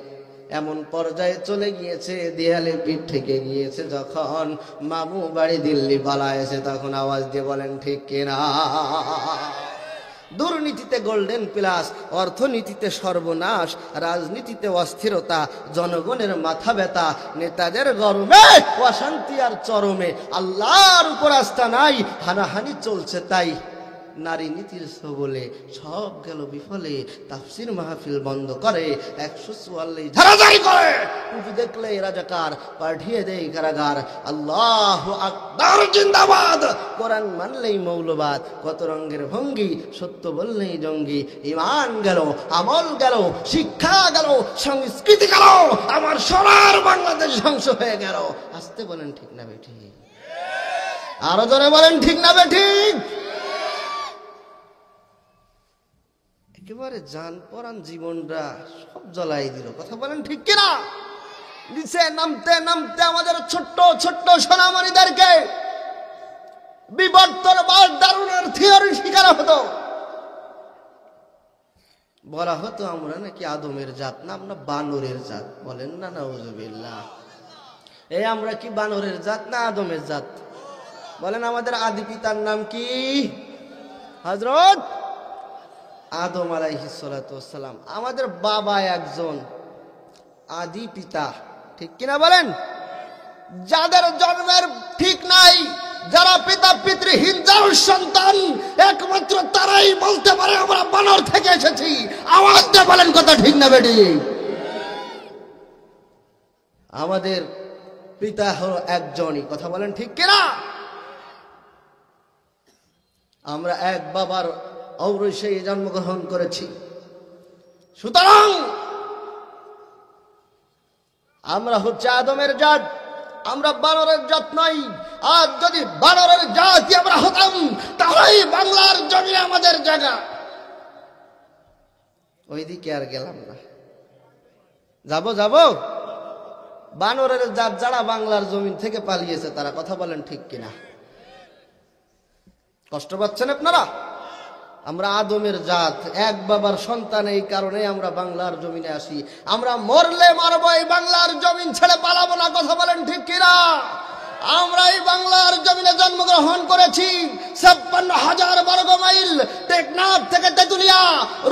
এমন পর্যায়ে চলে গিয়েছে, দেয়ালে পিঠ থেকে গিয়েছে। যখন মামু বাড়ি দিল্লি পালায়েছে, তখন আওয়াজ দিয়ে বলেন ঠিক কিনা? দুর্নীতিতে গোল্ডেন প্লাস, অর্থনীতিতে সর্বনাশ, রাজনীতিতে অস্থিরতা, জনগণের মাথা ব্যথা, নেতাদের গরমে অশান্তি আর চরমে, আল্লাহর উপর আস্থা নাই, হানাহানি চলছে। তাই নারী নীতির সবলে সব গেল বিফলে, তাফসির মাহফিল বন্ধ করে, 144 ধারাজারি করে, টুপি দেখলে রাজাকার, পাঠিয়ে দেয় কারাগার। আল্লাহু আকবার জিন্দাবাদ। কোরআন মানলেই মৌলবাদ, কত রঙের ভঙ্গি, সত্য বললেই জঙ্গি। ইমান গেল, আমল গেল, শিক্ষা গেল, সংস্কৃতি গেল, আমার সোনার বাংলাদেশ ধ্বংস হয়ে গেল। আসতে বলেন ঠিক না বেঠিক? আরো জোরে বলেন ঠিক না বেঠিক? একেবারে জান পরান জীবনটা সব জ্বলাই দিল। কথা বলেন ঠিক কিনা? নিচে নামতে নামতে আমাদের ছোট্ট ছোট্ট সোনামণিদেরকে বিবর্তনবাদ দারুণের থিওরি শিকার হতো। বলা হতো আমরা নাকি আদমের জাত না, আমরা বানরের জাত। বলেন না নাউজুবিল্লাহ। এই আমরা কি বানরের জাত না আদমের জাত? বলেন আমাদের আদি পিতার নাম কি? হযরত আদম আলাইহিস সালাতু ওয়াস সালাম। আমাদের বাবা একজন, আদি পিতা, ঠিক কিনা বলেন? যাদের জন্মের ঠিক নাই, যারা পিতা পিতৃহীন যার সন্তান, একমাত্র তারাই বলতে পারে আমরা বানর থেকে এসেছি। আওয়াজ দিয়ে বলেন কথা ঠিক না বেটি? আমাদের পিতা হলো একজনই, কথা বলেন ঠিক কিনা? আমরা এক বাবার ঔরসে জন্মগ্রহণ করেছি। সুতরাং আমরা হচ্ছে আদমের জাত, আমরা বানরের জাত নই। আর যদি বানরের জাতি আমরা হতাম তাহলেই বাংলার জমিনে আমাদের জায়গা। ওইদিকে আর গেলাম না, যাব বানরের জাত যারা বাংলার জমিন থেকে পালিয়েছে তারা, কথা বলেন ঠিক কিনা? কষ্ট পাচ্ছেন আপনারা? আমরা আদমের জাত, এক বাবার সন্তান, এই কারণে আমরা বাংলার জমিনে আসি। আমরা মরলে মারবো, এই বাংলার জমিন ছেড়ে পালাবো না, কথা বলেন ঠিক কিনা? আমরা এই বাংলার জমিনে জন্মগ্রহণ করেছি। 56,000 বর্গ মাইল, টেকনাফ থেকে তেতুলিয়া,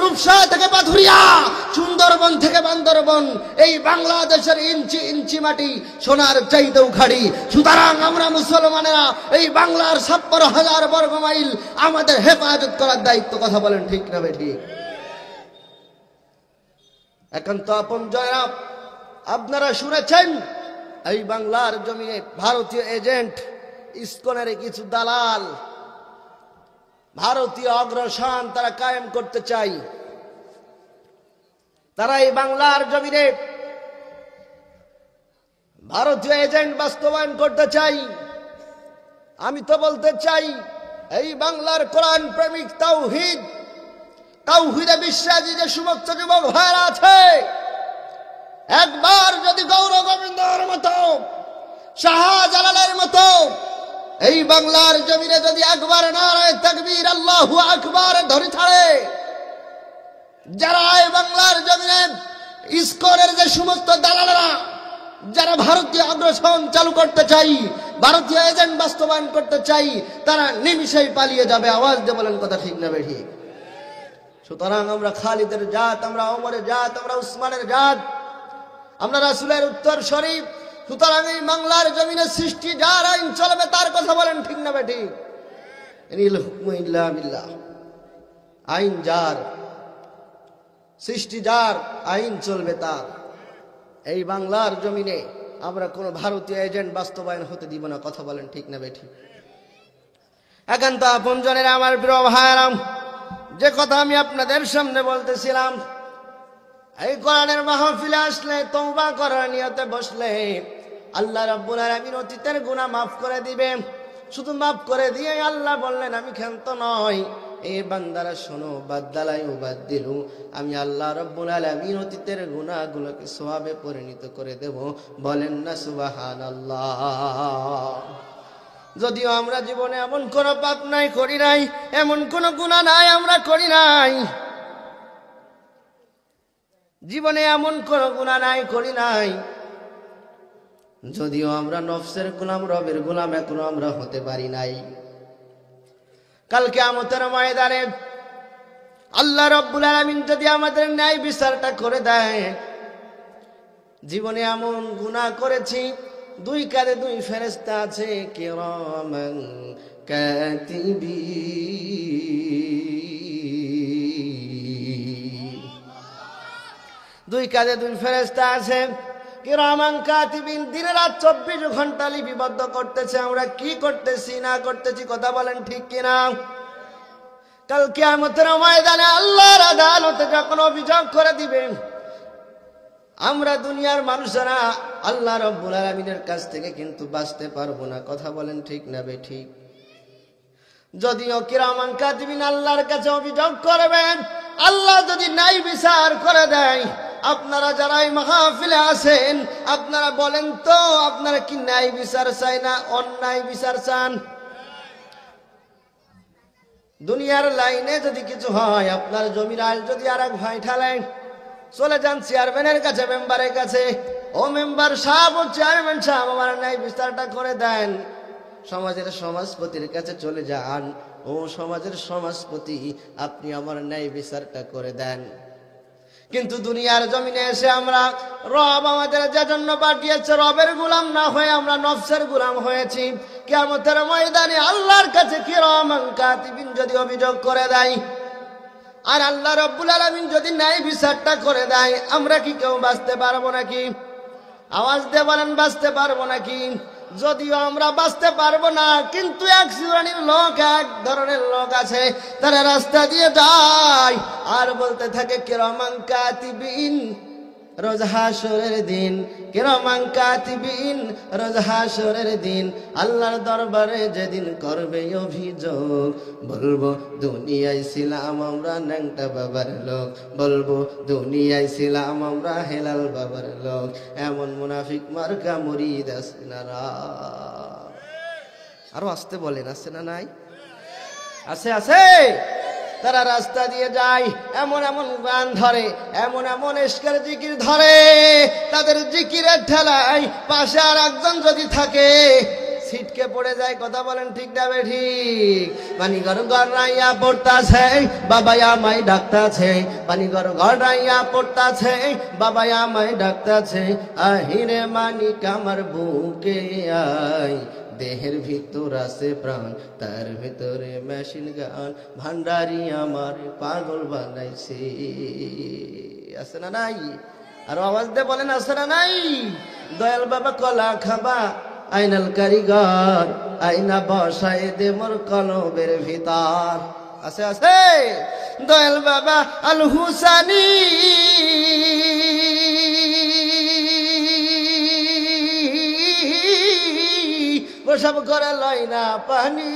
রূপসা থেকে পাথুরিয়া, সুন্দরবন থেকে বান্দরবন, এই বাংলাদেশের ইঞ্চি ইঞ্চি মাটি সোনার চাইতেও খাড়ি। সুতরাং আমরা মুসলমানেরা এই বাংলার 56,000 বর্গ মাইল আমাদের হেফাজত করার দায়িত্ব, কথা বলেন ঠিক না বেঠিক? একান্ত আপন জয়রাব, আপনারা শুনেছেন এই বাংলার জমিনে ভারতীয় এজেন্ট, ইসকনের কিছু দালাল, ভারতীয় অগ্রসন তারা কায়েম করতে চাই। তারা এই বাংলার জমিনে ভারতীয় এজেন্ট বাস্তবায়ন করতে চাই। আমি তো বলতে চাই, এই বাংলার কোরআন প্রেমিক তাওহীদে বিশ্বাসী যে সমস্ত যুবক ভাইরা আছে, একবার যদি গৌর গোবিন্দর মতো, শাহজালালের মতো এই বাংলার জমিনে যদি একবার নারায়ে তাকবীর আল্লাহু আকবার ধরে ছাড়ে, যারা এই বাংলার জমিনে ইসকনের যে সমস্ত দালালেরা, যারা ভারতীয় অগ্রসন চালু করতে চাই, ভারতীয় এজেন্ট বাস্তবায়ন করতে চাই, তারা নিমিষেই পালিয়ে যাবে। আওয়াজ দিয়ে বলেন কথা ঠিক না বেঠিক? সুতরাং আমরা খালিদের জাত, আমরা ওমরের জাত, আমরা উসমানের জাত, আমরা রাসূলের উত্তর শরীফ। সুতরাং এই বাংলার জমিনে সৃষ্টি যার, আইন চলবে তার, কথা বলেন ঠিক না বেঠিক? ইনিল হুকমু ইল্লা বিল্লাহ, আইন যার, সৃষ্টি যার, আইন চলবে তার। এই বাংলার জমিনে আমরা কোনো ভারতীয় এজেন্ট বাস্তবায়ন হতে দিব না, কথা বলেন ঠিক না বেঠিক? একান্ত আপনজনেরা, আমার প্রিয় ভাইরা, যে কথা আমি আপনাদের সামনে বলতেছিলাম, এই কোরআনের মাহফিলে আসলে, তওবা করার নিয়তে বসলে আল্লাহ রাব্বুল আলামিন অতীতের গুনাহ মাফ করে দিবে। শুধু মাফ করে দিয়ে আল্লাহ বললেন, আমি ক্ষান্ত নই, এ বান্দারা শোনো, বাদদালাই উবাদদিলু, আমি আল্লাহ রাব্বুল আলামিন অতীতের গুনাহগুলোকে সওয়াবে পরিণত করে দেব। বলেন না সুবহানাল্লাহ? যদিও আমরা জীবনে এমন কোনো পাপ নাই করি নাই, এমন কোনো গুনাহ নাই আমরা করি নাই, জীবনে এমন কোনো গুনাহ নাই করি নাই, যদিও আমরা নফসের গোলাম, রবের গোলাম এখনো আমরা হতে পারি নাই। কাল কিয়ামতের ময়দানে আল্লাহ রাব্বুল আলামিন যদি আমাদের ন্যায় বিচারটা করে দেয়, জীবনে এমন গুনাহ করেছি, দুই কাঁধে দুই ফেরেশতা আছে, কিরামান কাতিবিন, দুই কাঁধে দুই ফেরেশতা আছে, কিরামান কাতিবিন, দিনে রাত 24 ঘন্টা লিপিবদ্ধ করতেছে আমরা কি করতেছি না করতেছি, কথা বলেন ঠিক কিনা? কাল কিয়ামতের ময়দানে আল্লাহর আদালতে যখন অভিযোগ করে দিবেন, আমরা দুনিয়ার মানুষেরা আল্লাহ রাব্বুল আলামিনের কাছ থেকে কিন্তু বাঁচতে পারবো না, কথা বলেন ঠিক না বেঠিক? যদিও কিরামান কাতিবিন আল্লাহর কাছে অভিযোগ করবেন, আল্লাহ যদি ন্যায় বিচার করে দেয়, আপনারা যারা এই মাহফিলে আছেন, আপনারা বলেন তো, আপনারা কি ন্যায় বিচার চাই না অন্যায় বিচার চান? দুনিয়ার লাইনে যদি কিছু হয়, আপনার জমির আইল যদি আর এক ভাই ঠালেন, চলে যান চেয়ারম্যানের কাছে, মেম্বারের কাছে, ও মেম্বার সাহেব, ও চেয়ারম্যান সাহেব, আমার ন্যায় বিচারটা করে দেন। সমাজের সমাজপতির কাছে চলে যান, ও সমাজের সমাজপতি, আপনি আমার ন্যায় বিচারটা করে দেন। কিন্তু দুনিয়ার জমিনে এসে আমরা, রব আমাদের যে জন্য পাঠিয়েছে, রবের গোলাম না হয়ে আমরা নফসের গোলাম হয়েছি। কিয়ামতের ময়দানে আল্লাহর কাছে কিরামান কাতিবিন যদি অভিযোগ করে দেয়, আর আল্লাহ রাব্বুল আলামিন যদি ন্যায় বিচারটা করে দেয়, আমরা কি কেউ বাঁচতে পারবো নাকি? আওয়াজ দিয়ে বলেন, বাঁচতে পারবো নাকি? যদিও আমরা বাঁচতে পারবো না, কিন্তু এক শ্রেণীর লোক, এক ধরনের লোক আছে, তারা রাস্তা দিয়ে যায় আর বলতে থাকে কিরামান কাতিবিন রোজ হাসরের দিন, কিরামান কাতিবিন রোজ হাসরের দিন, আল্লাহর দরবারে যেদিন করবে অভিযোগ, বলবো দুনিয়ায় ছিলাম আমরা ন্যাংটা বাবার লোক, বলবো দুনিয়ায় ছিলাম আমরা হেলাল বাবার লোক। এমন মুনাফিক মার্কা মুরিদ আছে না? আরো আসতে বলেন, আছে না নাই? আছে, আছে। তারা রাস্তা দিয়ে যায়, এমন এমন গান ধরে, এমন এমন ইশকের জিকির ধরে, তাদের জিকিরের ঠেলায় পাশে আর একজন যদি থাকে ছিটকে পড়ে যায়। কথা বলেন ঠিক না ঠিক? পানিঘর গড়াইয়া পড়তাছে, বাবা আমায় ডাকতাছে, পানিঘর গড়াইয়া পড়তাছে, বাবা আমায় ডাকতাছে, আহিরে মানিক আমার বুকে আয়, দেহের ভিতর আছে প্রাণ, তার ভিতরে মেশিন গান, ভান্ডারি আমার পাগল বানাইছে। আছে না নাই? আর আওয়াজ দিয়ে বলেন, আছে না নাই? দয়াল বাবা কলা খাবা, আইনাল কারিগর, আইনা বসায় দে মোর কলবের ভিতর। আছে, আছে। দয়াল বাবা আল হুসানি প্রসব করে লয় না পানি,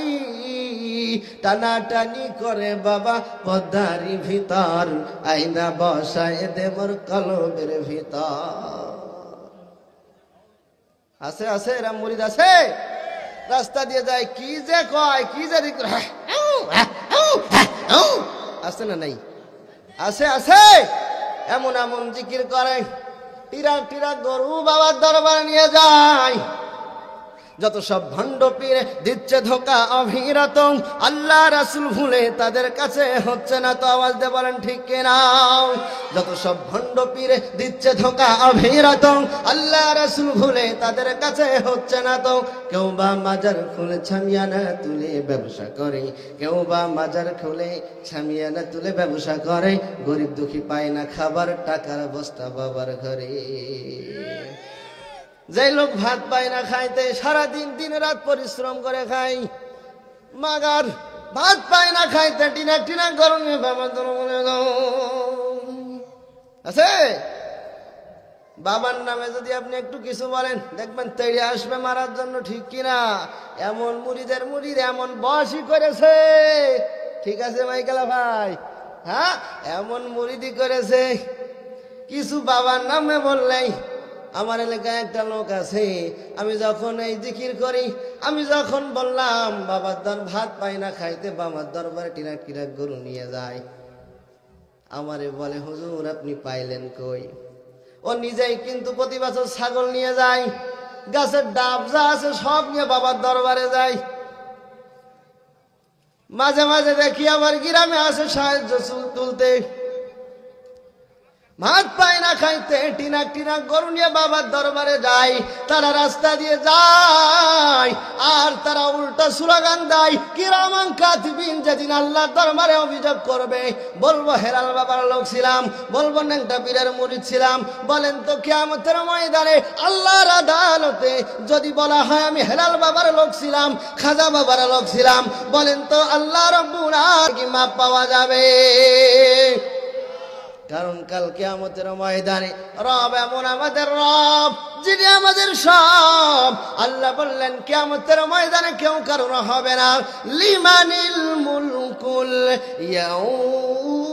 টানা টানি করে বাবা পদ্মারি ভিতর, আইনা বসায় দে মোর কলবের ভিতর। আছে, আছে। এরা মুরিদ আছে, রাস্তা দিয়ে যায়, কি যে কয়, কি যে আছে না নাই? আছে, আছে। এমন এমন জিকির করে, টিরাক টিরাক গরু বাবার দরবারে নিয়ে যায়। যত সব ভণ্ড পীর দিচ্ছে ধোকা অভিরত, আল্লাহ রাসূল ভুলে তাদের কাছে হচ্ছে না তো? আওয়াজ দিয়ে বলেন ঠিক কিনা? যত সব ভণ্ড পীর দিচ্ছে ধোকা অভিরত, আল্লাহ রাসূল ভুলে তাদের কাছে হচ্ছে না তো? কেউ বা মাজার খুলে ছামিয়ানা তুলে ব্যবসা করে, কেউ বা মাজার খুলে ছামিয়ানা তুলে ব্যবসা করে, গরিব দুঃখী পায় না খাবার, টাকার বস্তা বাবার ঘরে। যে লোক ভাত পায় না খাইতে, সারাদিন দিন রাত পরিশ্রম করে খায়, মাগার ভাত পায় না খাইতে, টিনা টিনা গরমে আছে। বাবার নামে যদি আপনি একটু কিছু বলেন, দেখবেন তেড়ে আসবে মারার জন্য। ঠিক কিনা? এমন মুরিদের মুরিদ এমন বয়সই করেছে। ঠিক আছে মাইকেলা ভাই? হ্যাঁ, এমন মুরিদি করেছে, কিছু বাবার নামে বললেই। আমার এলাকায় একটা লোক আছে, আমি যখন এই জিকির করি, আমি যখন বললাম বাবার দর ভাত পাই না খাইতে, বাবার দরবারে টিরাক টিরাক গরু নিয়ে যায়, আমারে বলে হুজুর আপনি পাইলেন কই? ও নিজেই কিন্তু প্রতি বছর ছাগল নিয়ে যায়, গাছের ডাব যা আছে সব নিয়ে বাবার দরবারে যায়। মাঝে মাঝে দেখি আবার গ্রামে আসে সাহায্য তুলতে, ভাত পায় না খাইতে, টিনাক টিনাক গরু নিয়ে বাবার দরবারে যায়। তারা রাস্তা দিয়ে যায় আর তারা উল্টা স্লোগান দেয়, কিরামান কাতিবিন যেদিন আল্লাহর দরবারে অভিযোগ করবে, বলবো হেলাল বাবার লোক ছিলাম, বলবো ন্যাংটা পীরের মুরিদ ছিলাম। বলেন তো কিয়ামতের ময়দানে আল্লাহর আদালতে যদি বলা হয় আমি হেলাল বাবার লোক ছিলাম, খাজা বাবার লোক ছিলাম, বলেন তো আল্লাহ রাব্বুল আলামিন কি মাপ পাওয়া যাবে? কারণ কাল কিয়ামতের ময়দানে রব এমন আমাদের রব, যিনি আমাদের সব। আল্লাহ বললেন কিয়ামতের ময়দানে কেউ কারণ হবে না। লিমানিল মুলকুল ইয়াউম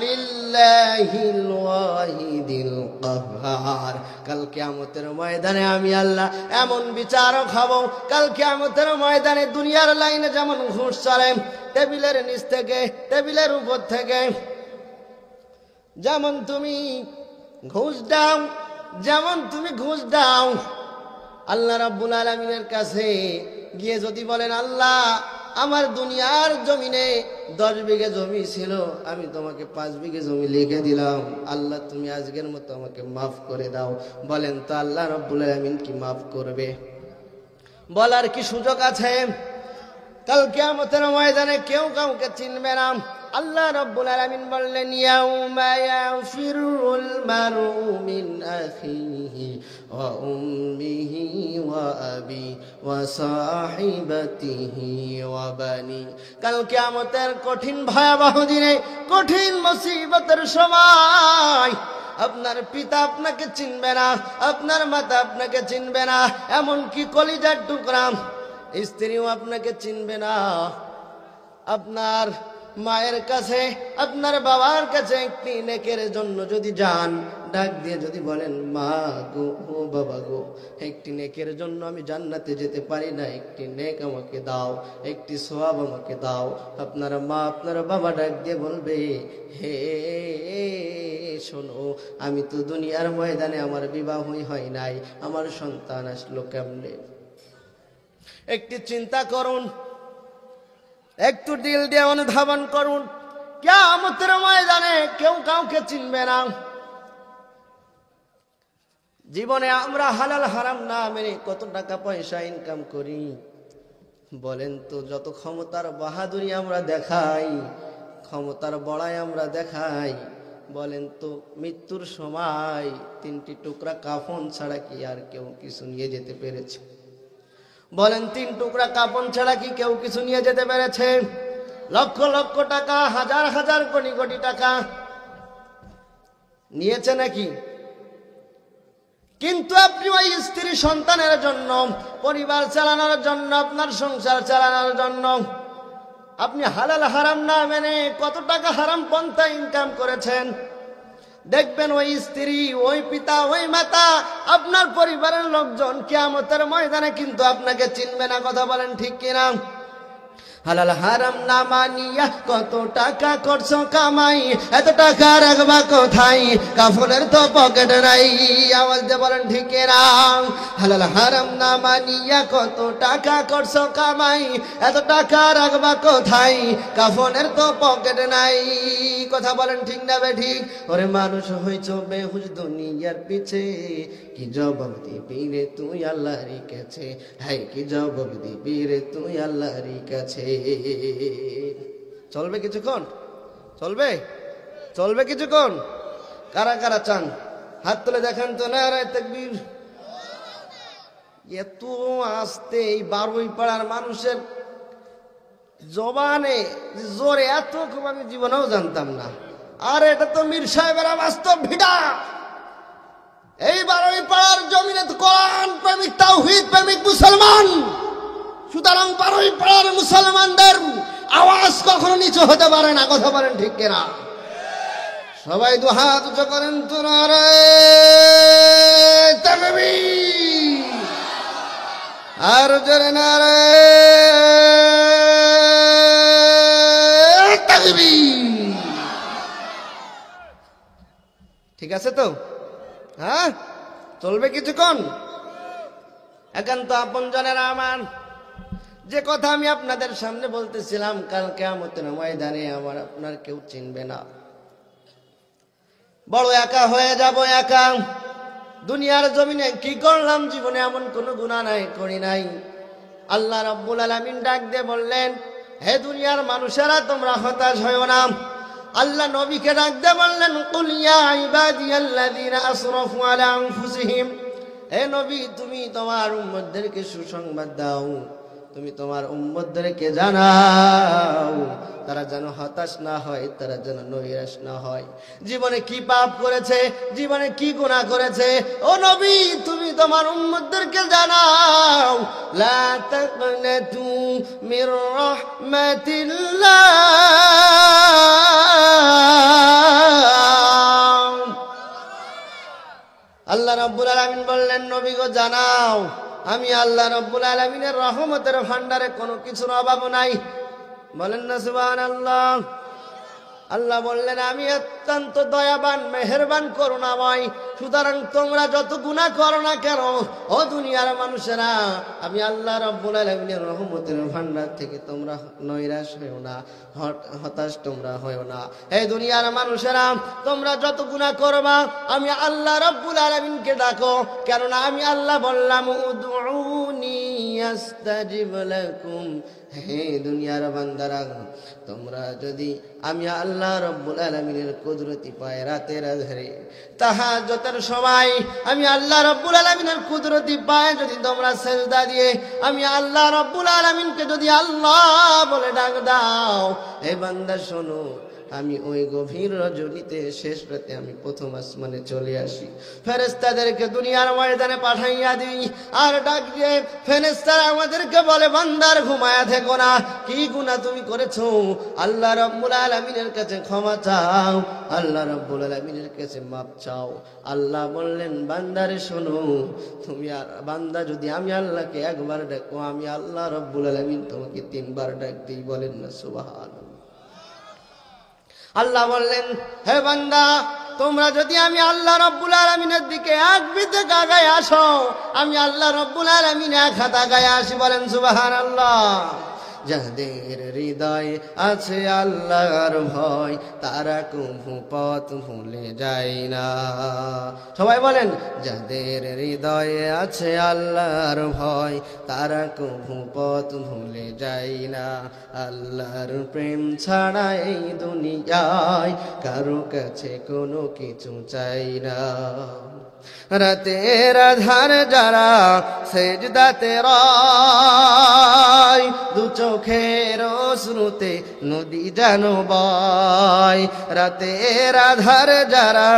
লিল্লাহিল ওয়াহিদিল কাহ্হার। কাল কিয়ামতের ময়দানে আমি আল্লাহ এমন বিচারক হব, কাল কিয়ামতের ময়দানে দুনিয়ার লাইনে যেমন ঘুষ চলে, টেবিলের নিচ থেকে, টেবিলের উপর থেকে, যেমন তুমি ঘুষ দাও, যেমন তুমি ঘুষ দাও, আল্লাহ রাব্বুল আলামিনের কাছে গিয়ে যদি বলেন আল্লাহ আমার দুনিয়ার জমিনে 10 বিঘে জমি ছিল, আমি তোমাকে 5 বিঘে জমি লিখে দিলাম, আল্লাহ তুমি আজকের মতো আমাকে মাফ করে দাও। বলেন তো আল্লাহ রাব্বুল আলামিন কি মাফ করবে? বলার কি সুযোগ আছে? কাল কিয়ামতের ময়দানে কেউ কাউকে চিনবে না। আল্লাহ রাব্বুল আলামিন বললেন, ইয়াউমা ইয়াফিরুল মারউ মিন আখিহি ওয়া উম্মিহি ওয়া আবি ওয়া সাহিবাতিহি ওয়া বানি। কাল কিয়ামতের কঠিন ভয়াবহ দিনে, কঠিন মুসিবতের সময় আপনার পিতা আপনাকে চিনবে না, আপনার মাতা আপনাকে চিনবে না, এমনকি কলিজার টুকরা স্ত্রীও আপনাকে চিনবে না। আপনার মায়ের কাছে, আপনার বাবার কাছে একটি নেকের জন্য যদি যান, ডাক দিয়ে যদি বলেন, মা গো, ও বাবা গো, একটি নেকের জন্য আমি জান্নাতে যেতে পারি না, একটি নেক আমাকে দাও, একটি সওয়াব আমাকে দাও। আপনার মা, আপনার বাবা ডাক দিয়ে বলবে, হে শোনো, আমি তো দুনিয়ার ময়দানে আমার বিবাহই হয় নাই, আমার সন্তান আসলো কেমনে? একটি চিন্তা করুন, একটু দিল দিয়ে অনুধাবন করুন। কিয়ামতের ময়দানে কেউ কাউকে চিনবে না। জীবনে আমরা হালাল হারাম না মেনে কত টাকা পয়সা ইনকাম করি বলেন তো? যত ক্ষমতার বাহাদুরি আমরা দেখাই, ক্ষমতার বড়াই আমরা দেখাই, বলেন তো মৃত্যুর সময় 3টি টুকরা কাফন ছাড়া কি আর কেউ কিছু নিয়ে যেতে পেরেছে? বলেন 3 টুকরা কাফন ছাড়া কি কেউ কিছু নিয়ে যেতে পেরেছে? লক্ষ লক্ষ টাকা, হাজার হাজার কোটি কোটি টাকা নিয়েছে নাকি? কিন্তু আপনি ওই স্ত্রী সন্তানের জন্য, পরিবার চালানোর জন্য, আপনার সংসার চালানোর জন্য আপনি হালাল হারাম না মেনে কত টাকা হারাম পন্থা ইনকাম করেছেন। দেখবেন ওই স্ত্রী, ওই পিতা, ওই মাতা, আপনার পরিবারের লোকজন কিয়ামতের ময়দানে কিন্তু আপনাকে চিনবে না। কথা বলেন ঠিক কিনা? হালাল হারাম না মানিয়া কত টাকা করছো কামাই, এত টাকা রাখবা কোথায়? কাফনের তো পকেট নাই। আওয়াজ দিয়ে বলেন ঠিক কিনা? হালাল হারাম না মানিয়া কত টাকা করছো কামাই, এত টাকা রাখবা কোথায়? কাফনের তো পকেট নাই। কথা বলেন ঠিক না বে ঠিক? ওরে মানুষ হইছ বেহুশ দুনিয়ার পিছে, কি জবাব দিবি রে তুই আল্লাহর কাছে? হাই কি জবাব দিবি রে তুই আল্লাহর কাছে? চলবে কিছুক্ষণ? চলবে? চলবে কিছুক্ষণ? কারা কারা চান হাত তুলে দেখান তো। নারায়ে তাকবীর। এত আস্তে এই 12ই পাড়ার মানুষের জবানে জোরে এত খুব আমি জীবনেও জানতাম না। আর এটা তো মীর সাহেবের বাস্তব ভিড়া। এই 12ই পাড়ার জমিনে তো কোরআন প্রেমিক, তাওহীদ প্রেমিক মুসলমান। সুতরাং 12ই পাড়ার মুসলমানদের আওয়াজ কখনো নিচু হতে পারে না। কথা বলেন ঠিক কিনা? সবাই দু হাত উঁচু করেন তো। নারায়ে তাকবীর। আর জোরে নারায়ে তাকবীর। ঠিক আছে তো? হ্যাঁ, চলবে কিছুক্ষণ? একান্ত আপনজনেরা আমার, যে কথা আমি আপনাদের সামনে বলতেছিলাম, কাল কিয়ামতের ময়দানে আমার আপনার কেউ চিনবে না। বড় একা হয়ে যাব, একা। দুনিয়ার জমিনে কি করলাম? জীবনে এমন কোন গুনাহ নাই, করি নাই। আল্লাহ রাব্বুল আলামিন ডাক দিয়ে বললেন, হে দুনিয়ার মানুষেরা, তোমরা হতাশ হয়ো না। আল্লাহ নবীকে ডাক দিয়ে বললেন, কুল ইয়া ইবাদিয়াল্লাযীনা আসরাফু আলা আনফুসিহিম। হে নবী, তুমি তোমার উম্মতদেরকে সুসংবাদ দাও, তুমি তোমার উম্মতদেরকে জানাও, তারা যেন হতাশ না হয়, তারা যেন নৈরাশ না হয়। জীবনে কি পাপ করেছে, জীবনে কি গুনাহ করেছে, ও নবী তুমি তোমার উম্মতদেরকে জানাও। লা তাকনাতু মির রাহমাতিল্লাহ। আল্লাহ রাব্বুল আলামিন বললেন, নবী গো জানাও, আমি আল্লাহ রাব্বুল আলামিনের রহমতের ভান্ডারে কোনো কিছুর অভাব নাই। বলেন না সুবহানাল্লাহ। আল্লাহ বললেন আমি অত্যন্ত দয়াবান মেহেরবান করুণাময়, সুতরাং তোমরা যত গুনাহ করো না কেন ও দুনিয়ার মানুষেরা, আমি আল্লাহ রাব্বুল আলামিনের রহমতের ভান্ডার থেকে তোমরা নৈরাশ হয়ো না, হতাশ তোমরা হয়ো না। এই দুনিয়ার মানুষেরা তোমরা যত গুনাহ করবা আমি আল্লাহ রাব্বুল আলামিনকে ডাকো, কেননা আমি আল্লাহ বললাম উদউনি আস্তাজিব লাকুম। হে দুনিয়ার বান্দারা, তোমরা যদি আমি আল্লাহ রাব্বুল আলামিনের কুদরতি পায় রাতের আধারে তাহাজ্জুদের সময় আমি আল্লাহ রাব্বুল আলামিনের কুদরতি পায় যদি তোমরা সিজদা দিয়ে আমি আল্লাহ রাব্বুল আলামিনকে যদি আল্লাহ বলে ডাক দাও, হে বান্দা শোনো, আমি ওই গভীর রজনীতে শেষ রাতে আমি প্রথম আসমানে চলে আসি, ফেরেশতাদেরকে দুনিয়ার ময়দানে পাঠাইয়া দিই, আর ডাক দিয়ে ফেরেশতারা আমাদেরকে বলে বান্দার ঘুমায়া থেকো না, কি গুনাহ তুমি করেছো আল্লাহ রাব্বুল আলামিনের কাছে ক্ষমা চাও, আল্লাহ রাব্বুল আলামিনের কাছে মাপ চাও। আল্লাহ বললেন বান্দারে শোনো, তুমি বান্দা যদি আমি আল্লাহকে একবার ডাকো আমি আল্লাহ রাব্বুল আলামিন তোমাকে 3 বার ডাক দিই, বলেন না সুবহানাল্লাহ। আল্লাহ বললেন হে বান্দা, তোমরা যদি আমি আল্লাহ রাব্বুল আলামিনের দিকে এক বিতে আগায় আসো আমি আল্লাহ রাব্বুল আলামিন এক হাত আগায় আসি, বলেন সুবহানাল্লাহ। যাদের হৃদয়ে আছে আল্লাহর ভয় তারা কভু পথ ভুলে যায় না। সবাই বলেন, যাদের হৃদয়ে আছে আল্লাহর ভয় তারা কভু পথ ভুলে যায় না। আল্লাহর প্রেম ছাড়া এই দুনিয়ায় কারো কাছে কোনো কিছু চাই না। রাতের আধার যারা সেজদাতে রয়, দু চোখের অশ্রুতে নদী যেন বয়। রাতের আধার যারা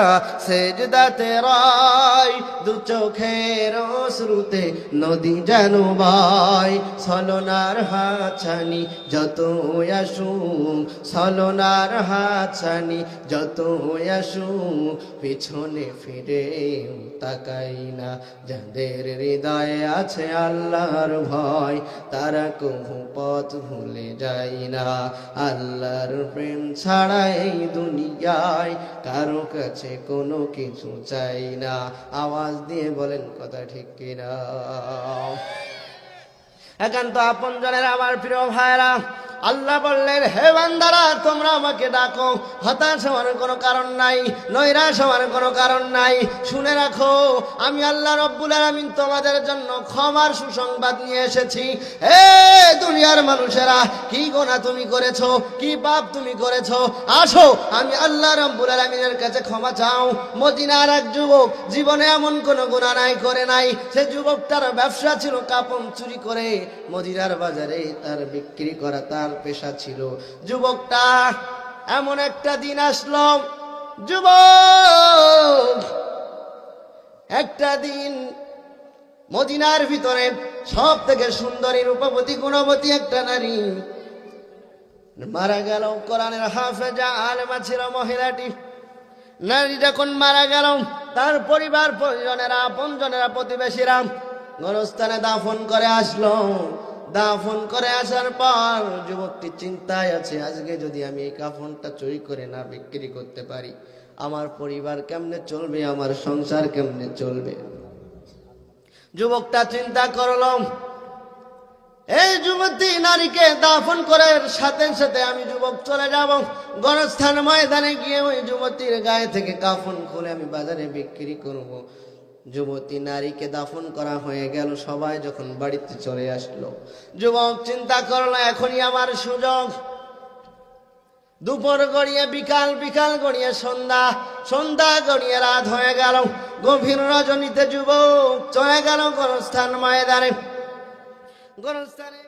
সেজদাতে রয়, দু চোখের অশ্রুতে নদী যেন বয়। ছলনার হাতছানি যত আসুক, ছলনার হাতছানি যত আসুক, পিছনে ফিরে তাকাই না। যাদের হৃদয়ে আছে আল্লাহর ভয় তারা কভু পথ ভুলে যায় না। আল্লাহর প্রেম ছাড়া এই দুনিয়ায় কারো কাছে কোনো কিছু চাই না। আওয়াজ দিয়ে বলেন কথা ঠিক কিনা? একান্ত আপনজনের আমার প্রিয় ভাইরা, আল্লাহ বললেন হে বান্দারা তোমরা আমাকে ডাকো, হতাশ হওয়ার কোনো কারণ নাই, নৈরাশ হওয়ার কোনো কারণ নাই। শুনে রাখো আমি আল্লাহ রাব্বুল আলামিন তোমাদের জন্য ক্ষমার সুসংবাদ নিয়ে এসেছি। হে দুনিয়ার মানুষেরা, কি গুনাহ তুমি করেছো, কি পাপ তুমি করেছো, আসো আমি আল্লাহ রাব্বুল আলামিনের কাছে ক্ষমা চাও। মদিনার এক যুবক জীবনে এমন কোনো গুনাহ নাই করে নাই। সে যুবকটার ব্যবসা ছিল কাপড় চুরি করে মদিনার বাজারে তার বিক্রি করা তার পেশা ছিল। যুবকটা এমন একটা দিন আসলো, যুবক একটা দিন মদিনার ভিতরে সব থেকে সুন্দরী রূপবতী গুণবতী একটা নারী মারা গেল। কোরআনের হাফেজা আলেমা ছিল মহিলাটি। নারী যখন মারা গেল তার পরিবার পরিজনেরা আপনজনেরা প্রতিবেশীরা গোরস্থানে দাফন করে আসলো। দাফন করে আসার পর যুবকটি চিন্তায় আছে, আজকে যদি আমি এই কাফনটা চুরি করে না বিক্রি করতে পারি আমার পরিবার কেমনে চলবে, আমার সংসার কেমনে চলবে। যুবকটা চিন্তা করলো এই যুবতী নারীকে দাফন করার সাথে সাথে আমি যুবক চলে যাব গোরস্থান ময়দানে গিয়ে ওই যুবতীর গায়ে থেকে কাফন খুলে আমি বাজারে বিক্রি করব। যুবতী নারীকে দাফন করা হয়ে গেল। সবাই যখন বাড়িতে চলে আসলো, যুবক চিন্তা করলো এখনই আমার সুযোগ। দুপুর গড়িয়ে বিকাল, বিকাল গড়িয়ে সন্ধ্যা, সন্ধ্যা গড়িয়ে রাত হয়ে গেল। গভীর রজনীতে যুবক চলে গেল গোরস্থান ময়দানে। গোরস্থানে